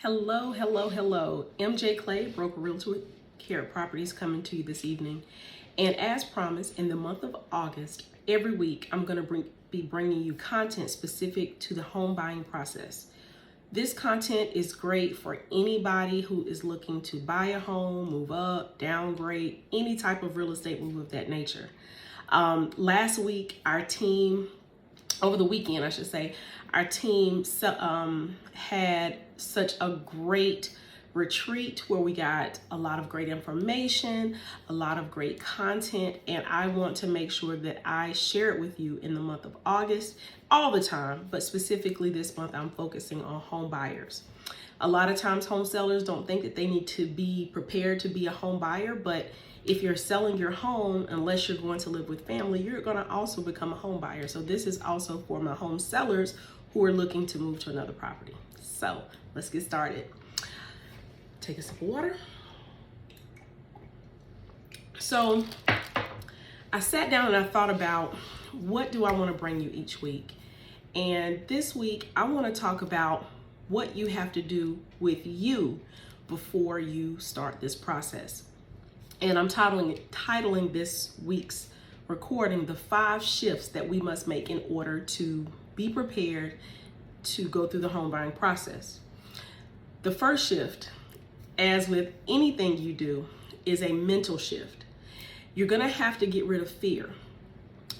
Hello, hello, hello. MJ Clay, Broker Realtor Care Properties, coming to you this evening. And as promised, in the month of August, every week I'm going to be bringing you content specific to the home buying process. This content is great for anybody who is looking to buy a home, move up, downgrade, any type of real estate move of that nature. Last week, our team, over the weekend, I should say, our team had such a great retreat where we got a lot of great information, a lot of great content, and I want to make sure that I share it with you in the month of August, all the time, but specifically this month I'm focusing on home buyers. A lot of times home sellers don't think that they need to be prepared to be a home buyer, but if you're selling your home, unless you're going to live with family, you're going to also become a home buyer. So this is also for my home sellers who are looking to move to another property. So let's get started. Take a sip of water. So I sat down and I thought about, what do I want to bring you each week? And this week I want to talk about what you have to do with you before you start this process. And I'm titling this week's recording the 5 shifts that we must make in order to be prepared to go through the home buying process. The first shift, as with anything you do, is a mental shift. You're gonna have to get rid of fear.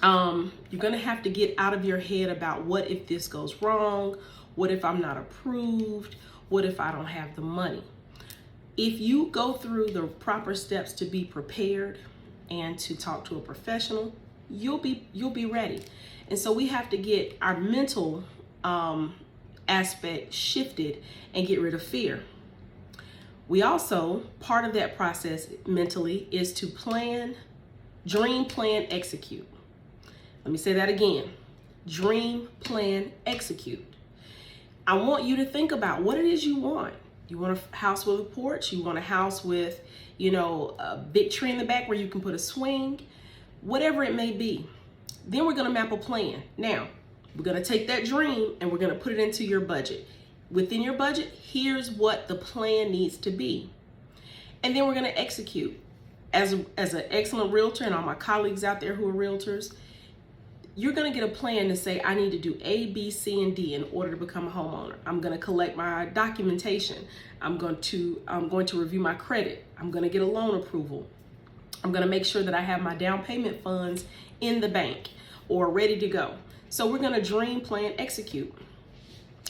You're gonna have to get out of your head about what if this goes wrong, what if I'm not approved, what if I don't have the money. If you go through the proper steps to be prepared and to talk to a professional, you'll be ready. And so we have to get our mental aspect shifted and get rid of fear. We also, part of that process mentally is to plan, dream, plan, execute. Let me say that again. Dream, plan, execute. I want you to think about what it is you want. You want a house with a porch? You want a house with, a big tree in the back where you can put a swing? Whatever it may be. Then we're gonna map a plan. Now, we're gonna take that dream and we're gonna put it into your budget. Within your budget, here's what the plan needs to be. And then we're gonna execute. As an excellent realtor, and all my colleagues out there who are realtors, you're gonna get a plan to say, I need to do A, B, C, and D in order to become a homeowner. I'm gonna collect my documentation. I'm going to review my credit. I'm gonna get a loan approval. I'm gonna make sure that I have my down payment funds in the bank or ready to go. So we're gonna dream, plan, execute.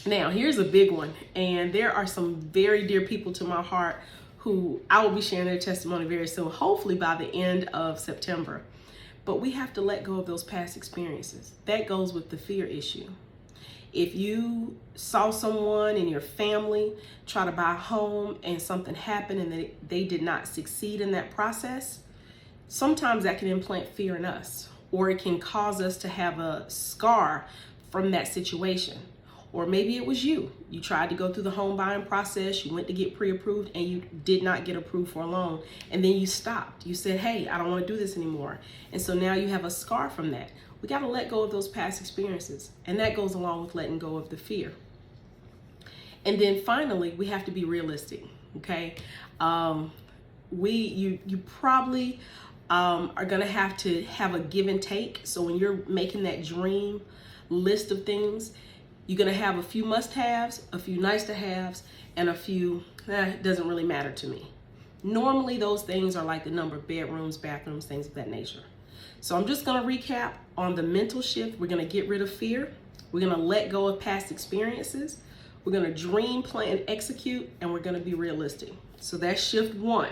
Now, here's a big one, and there are some very dear people to my heart who I will be sharing their testimony very soon, hopefully by the end of September. But we have to let go of those past experiences. That goes with the fear issue. If you saw someone in your family try to buy a home and something happened and they did not succeed in that process, sometimes that can implant fear in us, or it can cause us to have a scar from that situation. Or maybe it was you. You tried to go through the home buying process, you went to get pre-approved and you did not get approved for a loan. And then you stopped. You said, hey, I don't want to do this anymore. And so now you have a scar from that. We got to let go of those past experiences. And that goes along with letting go of the fear. And then finally, we have to be realistic, okay? You probably are going to have a give and take. So when you're making that dream list of things, you're gonna have a few must-haves, a few nice-to-haves, and a few, it doesn't really matter to me. Normally those things are like the number of bedrooms, bathrooms, things of that nature. So I'm just gonna recap on the mental shift. We're gonna get rid of fear. We're gonna let go of past experiences. We're gonna dream, plan, execute, and we're gonna be realistic. So that's shift 1,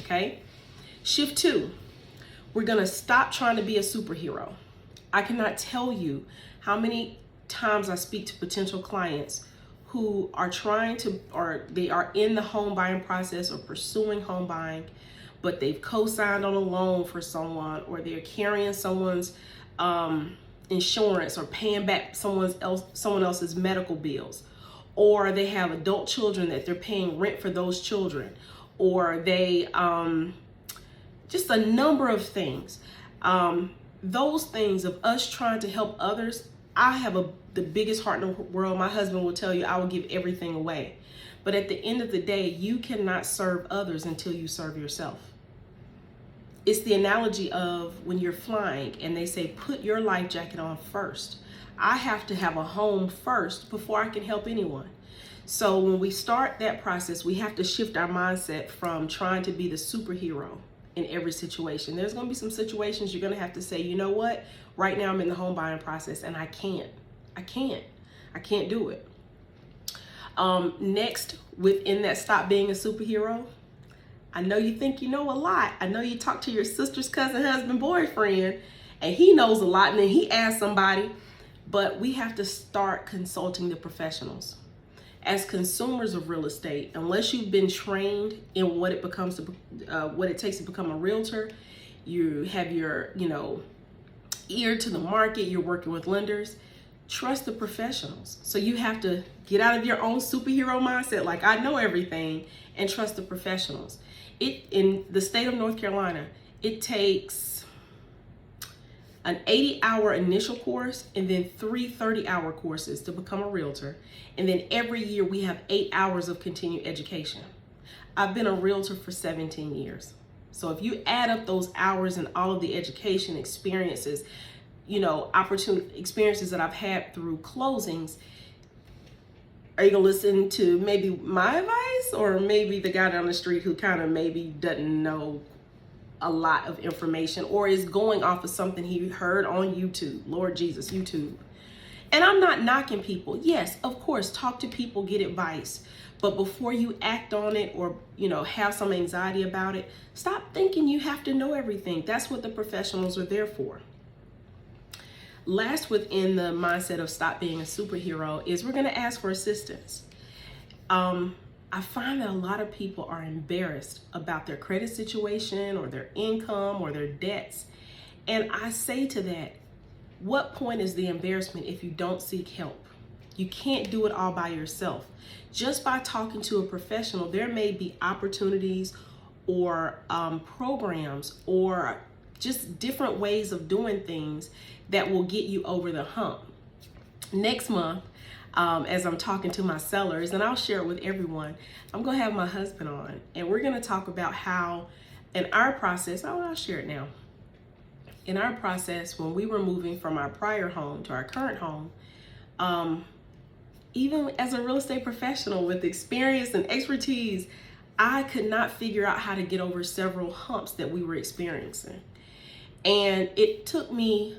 okay? Shift 2, we're gonna stop trying to be a superhero. I cannot tell you how many times I speak to potential clients who are they are in the home buying process or pursuing home buying, but they've co-signed on a loan for someone, or they're carrying someone's insurance or paying back someone else's medical bills, or they have adult children that they're paying rent for those children, or they just a number of things. Those things of us trying to help others, I have the biggest heart in the world. My husband will tell you I will give everything away. But at the end of the day, you cannot serve others until you serve yourself. It's the analogy of when you're flying and they say, put your life jacket on first. I have to have a home first before I can help anyone. So when we start that process, we have to shift our mindset from trying to be the superhero in every situation. There's going to be some situations you're going to have to say, you know what? Right now I'm in the home buying process and I can't do it. Next, within that stop being a superhero, I know you think you know a lot. I know you talk to your sister's cousin, husband, boyfriend, and he knows a lot, and then he asks somebody, but we have to start consulting the professionals. As consumers of real estate, unless you've been trained in what it takes to become a realtor, you have your, ear to the market, you're working with lenders, trust the professionals. So you have to get out of your own superhero mindset, like I know everything, and trust the professionals. In the state of North Carolina, it takes an 80-hour initial course and then 3 30-hour courses to become a realtor. And then every year we have 8 hours of continued education. I've been a realtor for 17 years. So if you add up those hours and all of the education experiences, opportunity experiences that I've had through closings, are you gonna listen to maybe my advice or maybe the guy down the street who kind of maybe doesn't know a lot of information or is going off of something he heard on YouTube? Lord Jesus, YouTube. And I'm not knocking people. Yes, of course, talk to people, get advice. But before you act on it or, have some anxiety about it, stop thinking you have to know everything. That's what the professionals are there for. Last, within the mindset of stop being a superhero, is we're going to ask for assistance. I find that a lot of people are embarrassed about their credit situation or their income or their debts. And I say to that, what point is the embarrassment if you don't seek help? You can't do it all by yourself. Just by talking to a professional, there may be opportunities or programs or just different ways of doing things that will get you over the hump. Next month, as I'm talking to my sellers, and I'll share it with everyone, I'm gonna have my husband on, and we're gonna talk about how in our process, I'll share it now. In our process, when we were moving from our prior home to our current home, even as a real estate professional with experience and expertise, I could not figure out how to get over several humps that we were experiencing. And it took me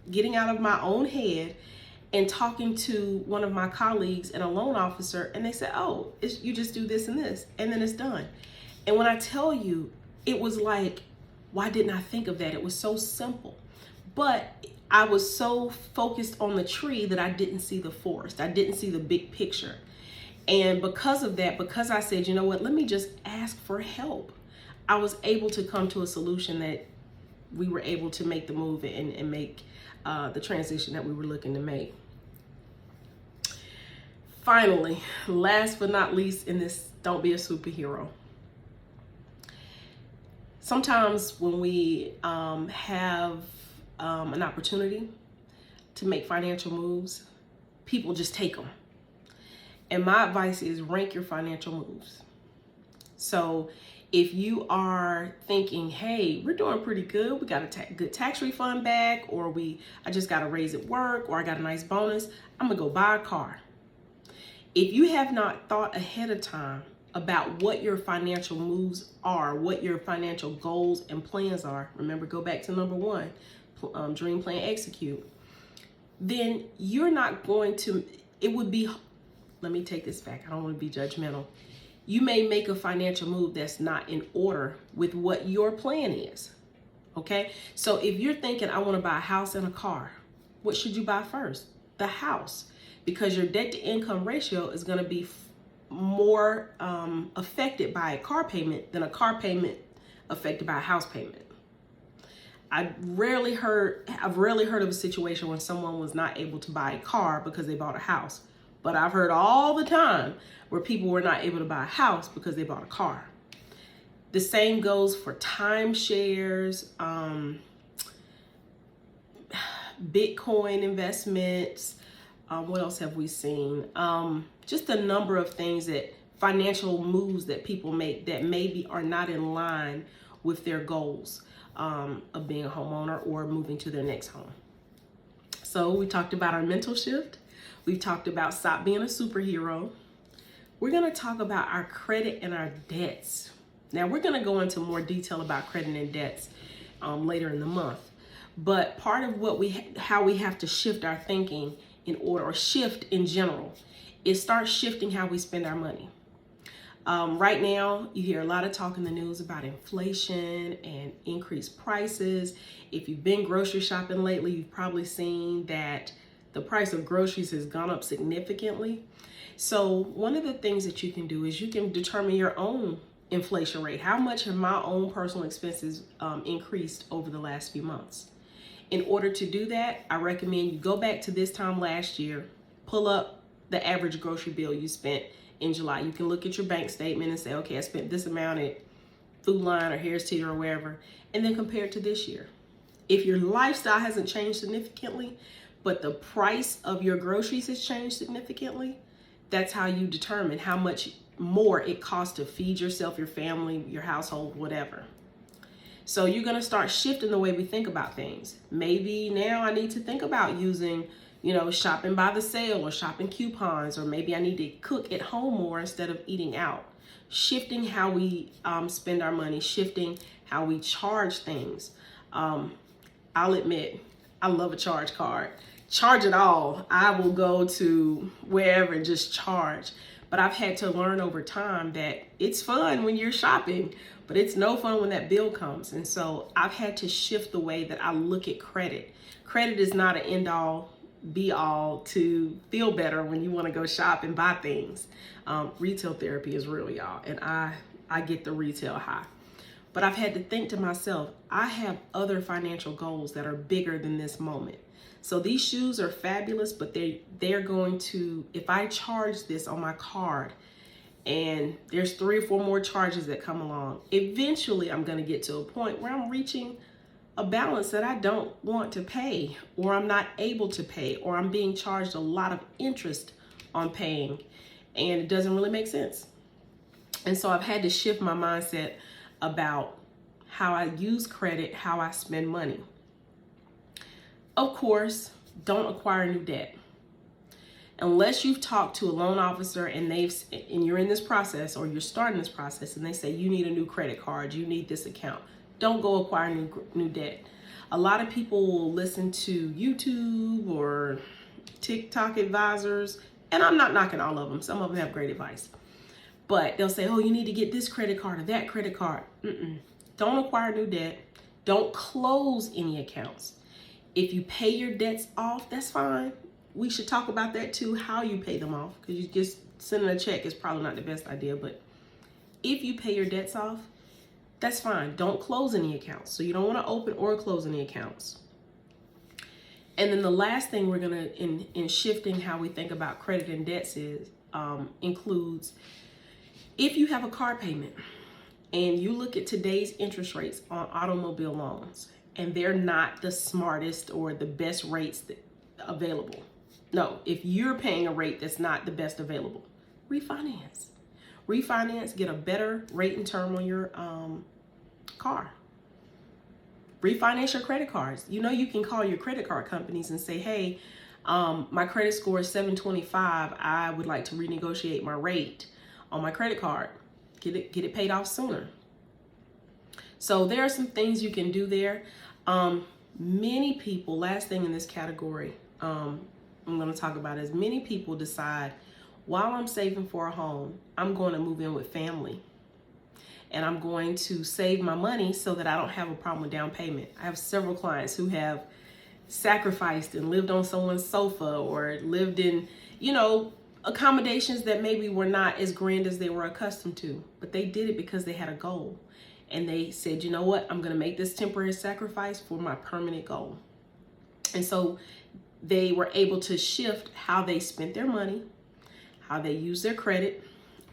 getting out of my own head and talking to one of my colleagues and a loan officer, and they said, oh, you just do this and this, and then it's done. And when I tell you, it was like, why didn't I think of that? It was so simple. But I was so focused on the tree that I didn't see the forest. I didn't see the big picture. And because of that, because I said, you know what, let me just ask for help, I was able to come to a solution that we were able to make the move and make the transition that we were looking to make. Finally, last but not least in this, don't be a superhero. Sometimes when we have an opportunity to make financial moves, people just take them. And my advice is rank your financial moves. So if you are thinking, hey, we're doing pretty good, we got a good tax refund back, or I just got a raise at work, or I got a nice bonus, I'm gonna go buy a car. If you have not thought ahead of time about what your financial moves are, what your financial goals and plans are, remember, go back to number one, dream, plan, execute, then you're not going to, let me take this back, I don't want to be judgmental. You may make a financial move that's not in order with what your plan is, okay? So if you're thinking, I want to buy a house and a car, what should you buy first? The house, because your debt to income ratio is going to be more affected by a car payment than a car payment affected by a house payment. I've rarely heard of a situation when someone was not able to buy a car because they bought a house. But I've heard all the time where people were not able to buy a house because they bought a car. The same goes for timeshares, Bitcoin investments. What else have we seen? Just a number of things that financial moves that people make that maybe are not in line with their goals of being a homeowner or moving to their next home. So we talked about our mental shift. We've talked about stop being a superhero. We're going to talk about our credit and our debts. Now we're going to go into more detail about credit and debts later in the month. But part of what how we have to shift our thinking in order, or shift in general, is start shifting how we spend our money. Right now, you hear a lot of talk in the news about inflation and increased prices. If you've been grocery shopping lately, you've probably seen that the price of groceries has gone up significantly. So one of the things that you can do is you can determine your own inflation rate. How much have my own personal expenses increased over the last few months? In order to do that, I recommend you go back to this time last year, pull up the average grocery bill you spent in July. You can look at your bank statement and say, okay, I spent this amount at Food Line or Harris Teeter or wherever, and then compare it to this year. If your lifestyle hasn't changed significantly, but the price of your groceries has changed significantly, that's how you determine how much more it costs to feed yourself, your family, your household, whatever. So you're going to start shifting the way we think about things. Maybe now I need to think about using, shopping by the sale or shopping coupons, or maybe I need to cook at home more instead of eating out. Shifting how we spend our money, shifting how we charge things. I'll admit, I love a charge card. Charge it all. I will go to wherever and just charge. But I've had to learn over time that it's fun when you're shopping, but it's no fun when that bill comes. And so I've had to shift the way that I look at credit. Credit is not an end all, be all to feel better when you want to go shop and buy things. Retail therapy is real, y'all. And I get the retail high. But I've had to think to myself, I have other financial goals that are bigger than this moment. So these shoes are fabulous, but they're going to, if I charge this on my card and there's 3 or 4 more charges that come along, eventually I'm going to get to a point where I'm reaching a balance that I don't want to pay, or I'm not able to pay, or I'm being charged a lot of interest on paying, and it doesn't really make sense. And so I've had to shift my mindset about how I use credit, how I spend money. Of course, don't acquire new debt. Unless you've talked to a loan officer and you're in this process, or you're starting this process, and they say you need a new credit card, you need this account, don't go acquire new debt. A lot of people will listen to YouTube or TikTok advisors, and I'm not knocking all of them. Some of them have great advice. But they'll say, oh, you need to get this credit card or that credit card. Don't acquire new debt. Don't close any accounts. If you pay your debts off, that's fine. We should talk about that too, how you pay them off, because you just sending a check is probably not the best idea. But if you pay your debts off, that's fine. Don't close any accounts. So you don't want to open or close any accounts. And then the last thing we're going to, in shifting how we think about credit and debts includes, if you have a car payment and you look at today's interest rates on automobile loans, and they're not the smartest or the best rates available. No, if you're paying a rate that's not the best available, refinance. Refinance, get a better rate and term on your car. Refinance your credit cards. You can call your credit card companies and say, hey, my credit score is 725. I would like to renegotiate my rate on my credit card. Get it paid off sooner. So there are some things you can do there. Many people, last thing in this category I'm going to talk about is many people decide, while I'm saving for a home, I'm going to move in with family. And I'm going to save my money so that I don't have a problem with down payment. I have several clients who have sacrificed and lived on someone's sofa, or lived in, accommodations that maybe were not as grand as they were accustomed to. But they did it because they had a goal. And they said, you know what, I'm going to make this temporary sacrifice for my permanent goal. And so they were able to shift how they spent their money, how they used their credit,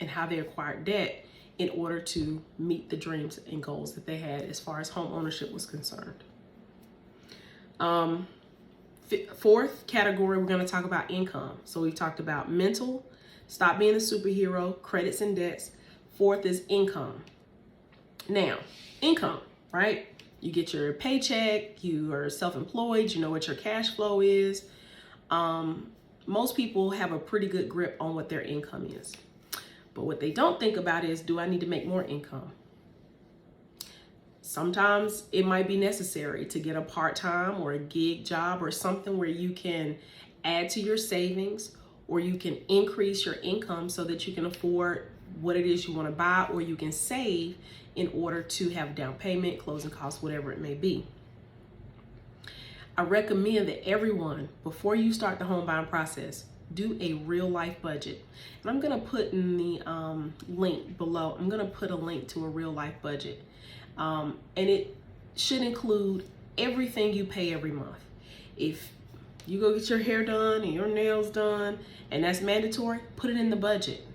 and how they acquired debt in order to meet the dreams and goals that they had as far as home ownership was concerned. Fourth category, we're going to talk about income. So we've talked about mental, stop being a superhero, credits and debts. Fourth is income. Now, income, right? You get your paycheck, you are self-employed, you know what your cash flow is. Most people have a pretty good grip on what their income is. But what they don't think about is, do I need to make more income? Sometimes it might be necessary to get a part-time or a gig job or something where you can add to your savings, or you can increase your income so that you can afford what it is you want to buy, or you can save in order to have down payment, closing costs, whatever it may be. I recommend that everyone, before you start the home buying process, do a real life budget. And I'm going to put in the link below, I'm going to put a link to a real life budget. And it should include everything you pay every month. If you go get your hair done and your nails done, and that's mandatory, put it in the budget.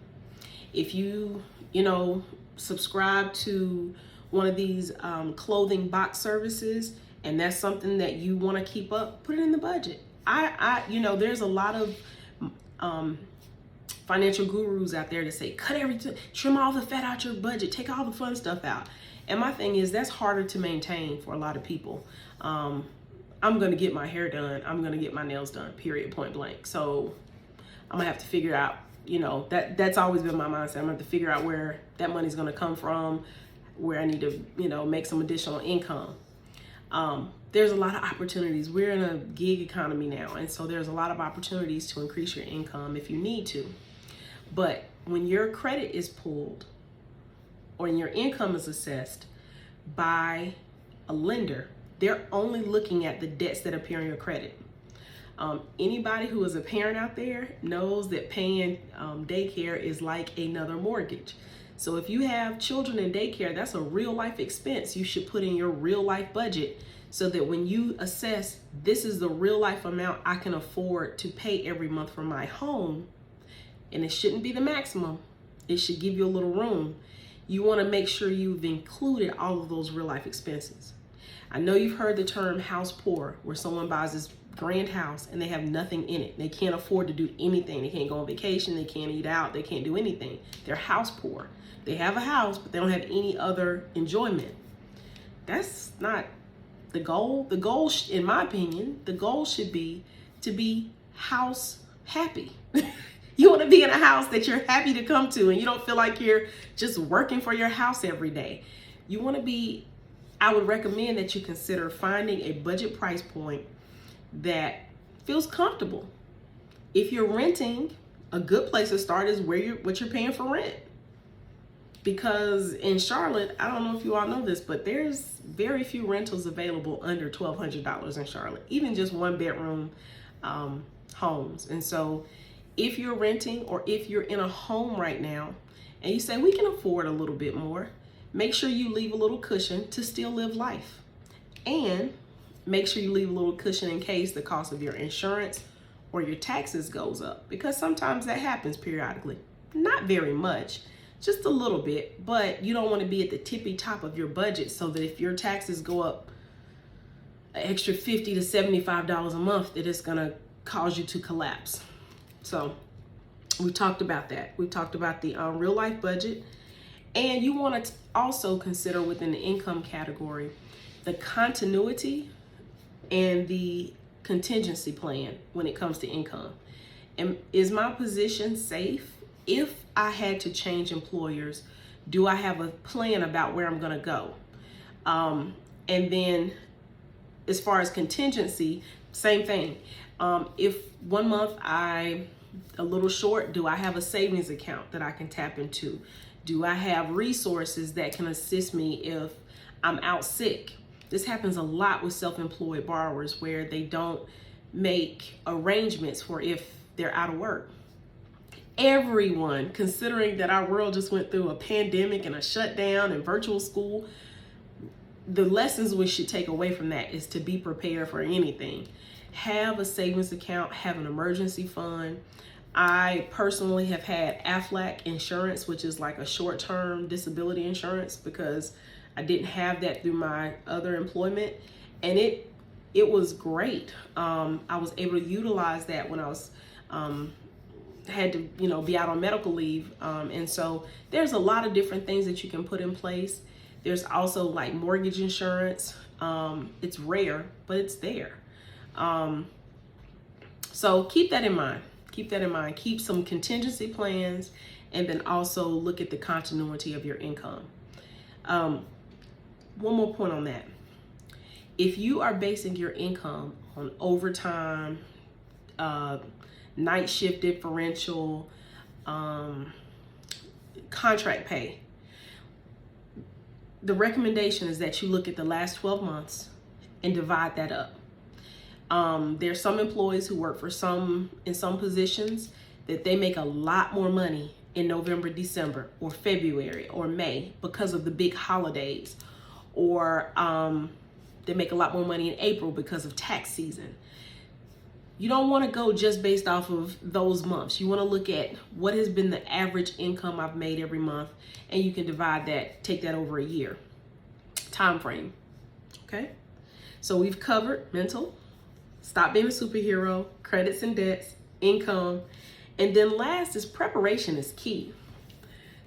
If you subscribe to one of these clothing box services, and that's something that you want to keep up, put it in the budget. There's a lot of financial gurus out there that say, cut everything, trim all the fat out your budget, take all the fun stuff out. And my thing is, that's harder to maintain for a lot of people. I'm going to get my hair done. I'm going to get my nails done, period, point blank. So I'm going to have to figure out, that's always been my mindset. I'm going to have to figure out where that money's going to come from, where I need to, make some additional income. There's a lot of opportunities. We're in a gig economy now. And so there's a lot of opportunities to increase your income if you need to. But when your credit is pulled, or your income is assessed by a lender, they're only looking at the debts that appear on your credit. Anybody who is a parent out there knows that paying daycare is like another mortgage. So if you have children in daycare, that's a real life expense you should put in your real life budget, so that when you assess, this is the real life amount I can afford to pay every month for my home, and it shouldn't be the maximum, it should give you a little room. You want to make sure you've included all of those real life expenses. I know you've heard the term house poor, where someone buys this grand house and they have nothing in it. They can't afford to do anything. They can't go on vacation. They can't eat out. They can't do anything. They're house poor. They have a house, but they don't have any other enjoyment. That's not the goal. The goal, in my opinion, the goal should be to be house happy. You want to be in a house that you're happy to come to, and you don't feel like you're just working for your house every day. You want to be, I would recommend that you consider finding a budget price point that feels comfortable. If you're renting, a good place to start is what you're paying for rent. Because in Charlotte, I don't know if you all know this, but there's very few rentals available under $1,200 in Charlotte, even just one bedroom homes. And so if you're renting, or if you're in a home right now and you say, we can afford a little bit more, make sure you leave a little cushion to still live life. And make sure you leave a little cushion in case the cost of your insurance or your taxes goes up, because sometimes that happens periodically. Not very much, just a little bit, but you don't want to be at the tippy top of your budget, so that if your taxes go up an extra $50 to $75 a month, that it's going to cause you to collapse. So we talked about that. We talked about the real life budget. And you want to also consider within the income category the continuity and the contingency plan when it comes to income. And is my position safe? If I had to change employers, do I have a plan about where I'm going to go? And then as far as contingency, same thing. If one month I'm a little short, do I have a savings account that I can tap into? Do I have resources that can assist me if I'm out sick? This happens a lot with self-employed borrowers, where they don't make arrangements for if they're out of work. Everyone, considering that our world just went through a pandemic and a shutdown and virtual school, the lessons we should take away from that is to be prepared for anything. Have a savings account, have an emergency fund. I personally have had Aflac insurance, which is like a short-term disability insurance, because I didn't have that through my other employment. And it it was great. I was able to utilize that when I was had to, be out on medical leave. And so there's a lot of different things that you can put in place. There's also like mortgage insurance. It's rare, but it's there. So keep that in mind. Keep that in mind. Keep some contingency plans, and then also look at the continuity of your income. One more point on that. If you are basing your income on overtime, night shift differential, contract pay, the recommendation is that you look at the last 12 months and divide that up. There's some employees who work for in some positions that they make a lot more money in November, December, or February, or May because of the big holidays, or they make a lot more money in April because of tax season. You don't want to go just based off of those months. You want to look at what has been the average income I've made every month, and you can divide that, take that over a year time frame. Okay, so we've covered mental, stop being a superhero, credits and debts, income, and then last is preparation is key.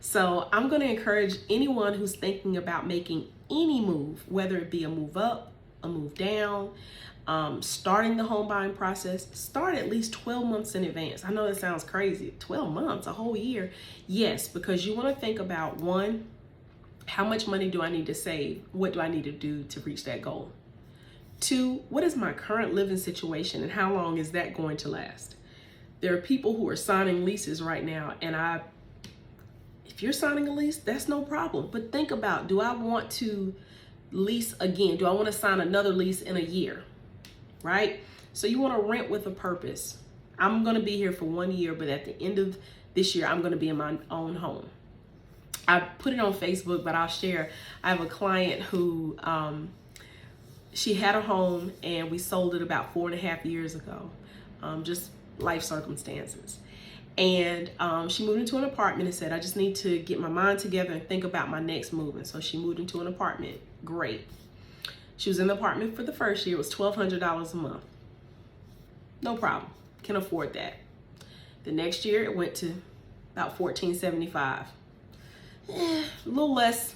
So I'm going to encourage anyone who's thinking about making any move, whether it be a move up, a move down, starting the home buying process, start at least 12 months in advance. I know that sounds crazy. 12 months, a whole year. Yes, because you want to think about, one, how much money do I need to save? What do I need to do to reach that goal? Two, what is my current living situation and how long is that going to last? There are people who are signing leases right now, and if you're signing a lease, that's no problem. But think about, do I want to lease again? Do I want to sign another lease in a year? Right? So you want to rent with a purpose. I'm going to be here for 1 year, but at the end of this year, I'm going to be in my own home. I put it on Facebook, but I'll share. I have a client who, she had a home and we sold it about 4.5 years ago. Just life circumstances. And she moved into an apartment and said, I just need to get my mind together and think about my next move. And so she moved into an apartment. Great. She was in the apartment for the first year. It was $1,200 a month. No problem. Can afford that. The next year it went to about $1,475. A little less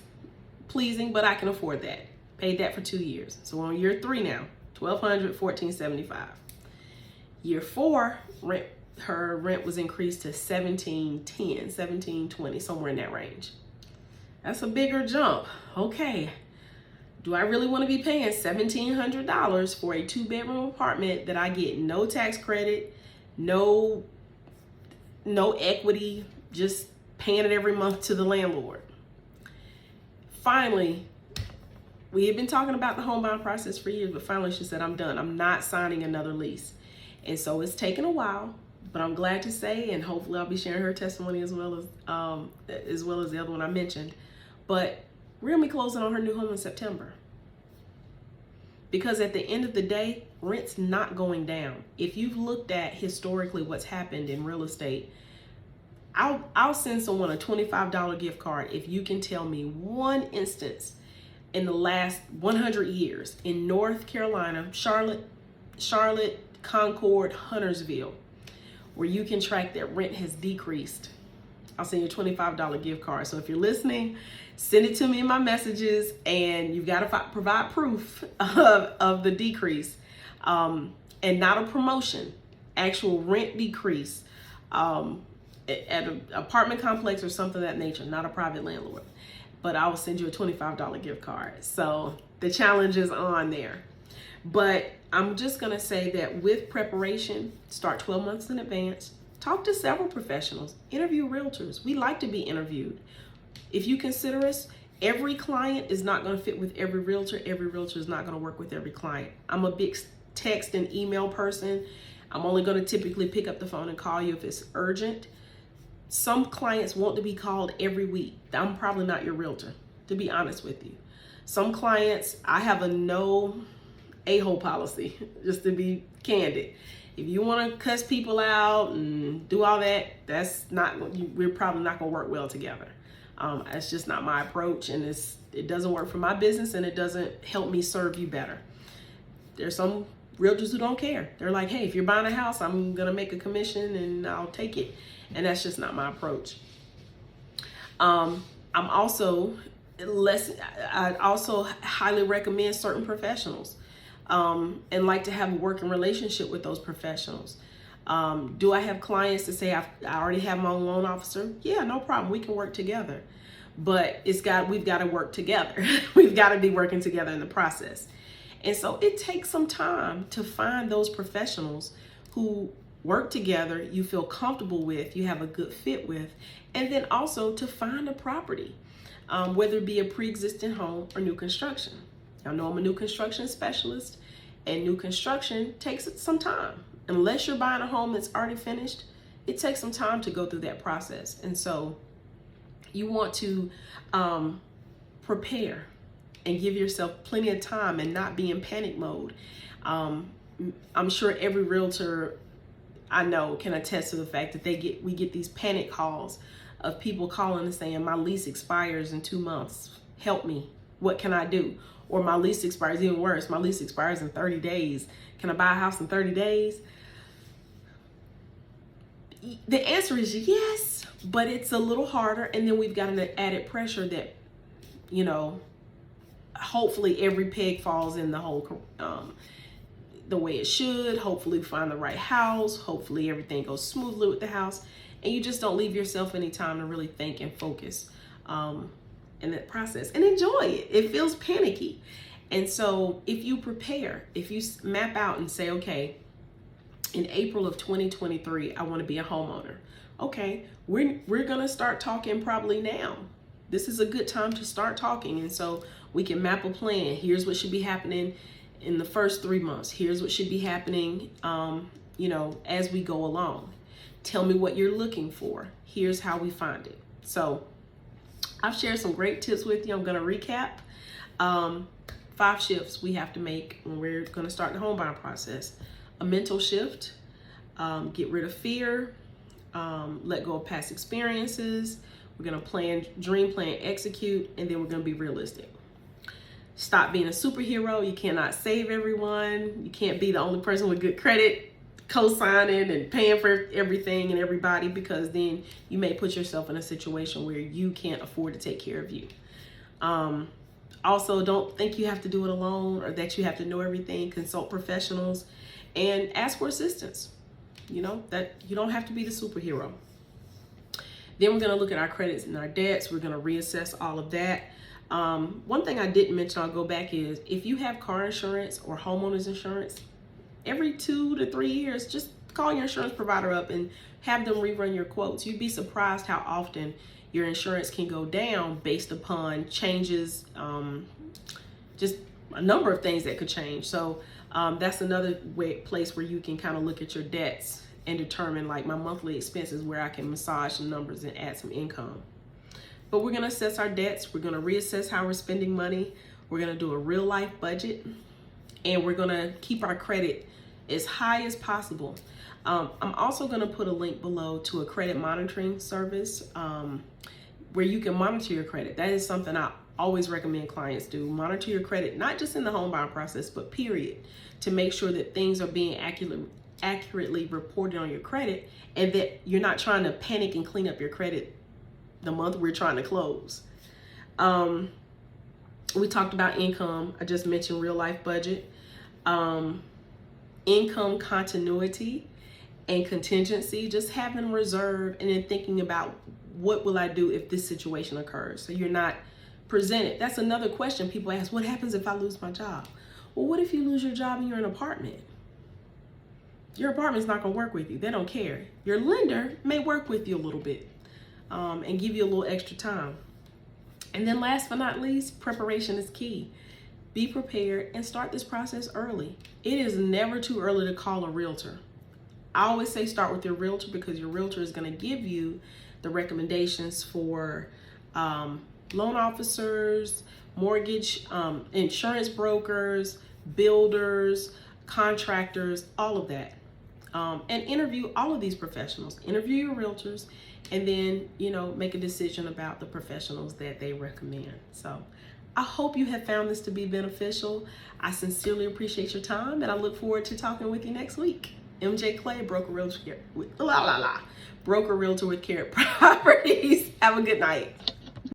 pleasing, but I can afford that. Paid that for 2 years. So we're on year 3 now. $1,200, $1,475. Year 4, her rent was increased to $1,710, $1,720, somewhere in that range. That's a bigger jump. Okay. Do I really want to be paying $1,700 for a 2-bedroom apartment that I get no tax credit, no equity, just paying it every month to the landlord? Finally, we had been talking about the home buying process for years, but finally she said, I'm done. I'm not signing another lease. And so it's taken a while, but I'm glad to say, and hopefully I'll be sharing her testimony as well as the other one I mentioned. But we're gonna be closing on her new home in September. Because at the end of the day, rent's not going down. If you've looked at historically what's happened in real estate, I'll send someone a $25 gift card if you can tell me one instance in the last 100 years in North Carolina, Charlotte, Concord, Huntersville, where you can track that rent has decreased. I'll send you a $25 gift card. So if you're listening, send it to me in my messages, and you've got to provide proof of the decrease, and not a promotion, actual rent decrease at an apartment complex or something of that nature, not a private landlord. But I will send you a $25 gift card. So the challenge is on there. But I'm just going to say that with preparation, start 12 months in advance. Talk to several professionals. Interview realtors. We like to be interviewed. If you consider us, every client is not going to fit with every realtor. Every realtor is not going to work with every client. I'm a big text and email person. I'm only going to typically pick up the phone and call you if it's urgent. Some clients want to be called every week. I'm probably not your realtor, to be honest with you. Some clients, I have a no a-hole policy, just to be candid. If you want to cuss people out and do all that, we're probably not going to work well together. It's just not my approach, and it doesn't work for my business, and it doesn't help me serve you better. There's some realtors who don't care. They're like, hey, if you're buying a house, I'm gonna make a commission and I'll take it. And that's just not my approach. I'm also I also highly recommend certain professionals, and like to have a working relationship with those professionals. Do I have clients that say I already have my own loan officer? Yeah, no problem. We can work together. But we've got to work together. We've got to be working together in the process. And so it takes some time to find those professionals who work together, you feel comfortable with, you have a good fit with, and then also to find a property, whether it be a pre-existing home or new construction. Y'all know I'm a new construction specialist, and new construction takes some time. Unless you're buying a home that's already finished, it takes some time to go through that process. And so you want to prepare and give yourself plenty of time and not be in panic mode. I'm sure every realtor I know can attest to the fact that we get these panic calls of people calling and saying, my lease expires in 2 months. Help me. What can I do? Or my lease expires, even worse, my lease expires in 30 days. Can I buy a house in 30 days? The answer is yes, but it's a little harder. And then we've got an added pressure that, you know, hopefully every peg falls in the whole the way it should. Hopefully we find the right house. Hopefully everything goes smoothly with the house, and you just don't leave yourself any time to really think and focus in that process and enjoy it. It feels panicky. And so if you prepare, if you map out and say, okay, in April of 2023, I want to be a homeowner. Okay, we're gonna start talking probably now. This is a good time to start talking. And so we can map a plan. Here's what should be happening in the first 3 months. Here's what should be happening, you know, as we go along. Tell me what you're looking for. Here's how we find it. So I've shared some great tips with you. I'm going to recap. 5 shifts we have to make when we're going to start the home buying process. A mental shift, get rid of fear, let go of past experiences. We're going to dream plan, execute, and then we're going to be realistic. Stop being a superhero. You cannot save everyone. You can't be the only person with good credit, co-signing and paying for everything and everybody, because then you may put yourself in a situation where you can't afford to take care of you. Also, don't think you have to do it alone or that you have to know everything. Consult professionals and ask for assistance. You know, that you don't have to be the superhero. Then we're going to look at our credits and our debts. We're going to reassess all of that. One thing I didn't mention, I'll go back, is if you have car insurance or homeowners insurance, every 2 to 3 years, just call your insurance provider up and have them rerun your quotes. You'd be surprised how often your insurance can go down based upon changes, just a number of things that could change. So that's another place where you can kind of look at your debts and determine, like, my monthly expenses, where I can massage some numbers and add some income. But we're going to assess our debts. We're going to reassess how we're spending money. We're going to do a real life budget, and we're going to keep our credit as high as possible. I'm also going to put a link below to a credit monitoring service where you can monitor your credit. That is something I always recommend clients do. Monitor your credit, not just in the home buying process, but period, to make sure that things are being accurately reported on your credit, and that you're not trying to panic and clean up your credit the month we're trying to close. We talked about income. I just mentioned real life budget, income continuity and contingency, just having a reserve and then thinking about what will I do if this situation occurs. So you're not presented. That's another question people ask. What happens if I lose my job? Well, what if you lose your job and you're in an apartment? Your apartment's not going to work with you. They don't care. Your lender may work with you a little bit and give you a little extra time. And then last but not least, preparation is key. Be prepared and start this process early. It is never too early to call a realtor. I always say start with your realtor, because your realtor is going to give you the recommendations for loan officers, mortgage, insurance brokers, builders, contractors, all of that. And interview all of these professionals. Interview your realtors, and then, you know, make a decision about the professionals that they recommend. So I hope you have found this to be beneficial. I sincerely appreciate your time, and I look forward to talking with you next week. MJ Clay, broker realtor with Carrot Properties. Have a good night.